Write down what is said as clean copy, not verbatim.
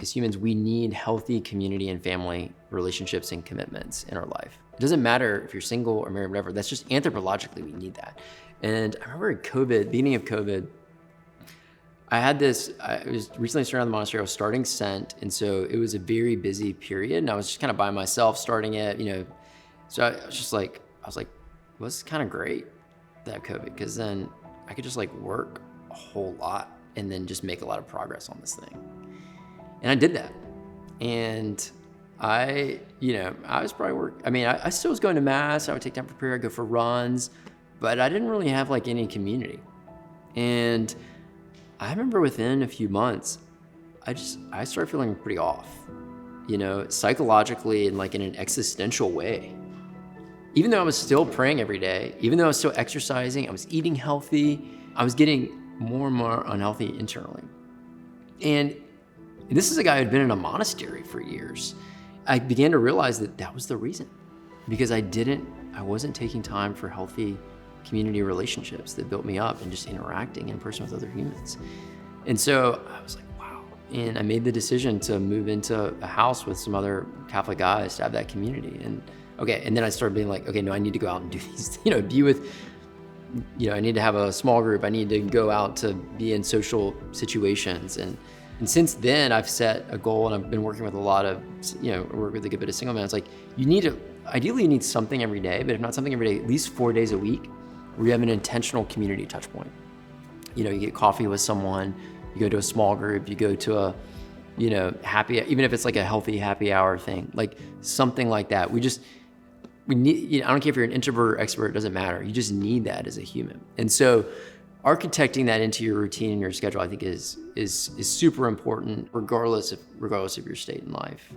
As humans, we need healthy community and family relationships and commitments in our life. It doesn't matter if you're single or married, whatever. That's just anthropologically, we need that. And I remember at COVID, beginning of COVID, I was recently starting on the monastery. I was starting Scent. And so it was a very busy period. And I was just kind of by myself starting it, So I was like, well, this is kind of great that COVID, because then I could just like work a whole lot and then just make a lot of progress on this thing. And I did that. And I was probably I still was going to mass. I would take time for prayer. I'd go for runs, but I didn't really have like any community. And I remember within a few months, I started feeling pretty off, psychologically and like in an existential way. Even though I was still praying every day, even though I was still exercising, I was eating healthy, I was getting more and more unhealthy internally. And this is a guy who had been in a monastery for years. I began to realize that was the reason, because I wasn't taking time for healthy community relationships that built me up and just interacting in person with other humans. And so I was like, wow. And I made the decision to move into a house with some other Catholic guys to have that community. And then I started being like, okay, no, I need to go out and do these, be with, I need to have a small group. I need to go out to be in social situations. And since then, I've set a goal, and I've been working with a lot of, work with a good bit of single men. It's like, ideally you need something every day, but if not something every day, at least 4 days a week where you have an intentional community touch point. You get coffee with someone, you go to a small group, you go to a, happy, even if it's like a healthy happy hour thing, like something like that. We need, I don't care if you're an introvert or extrovert, it doesn't matter. You just need that as a human. And so architecting that into your routine and your schedule, I think is super important regardless of your state in life.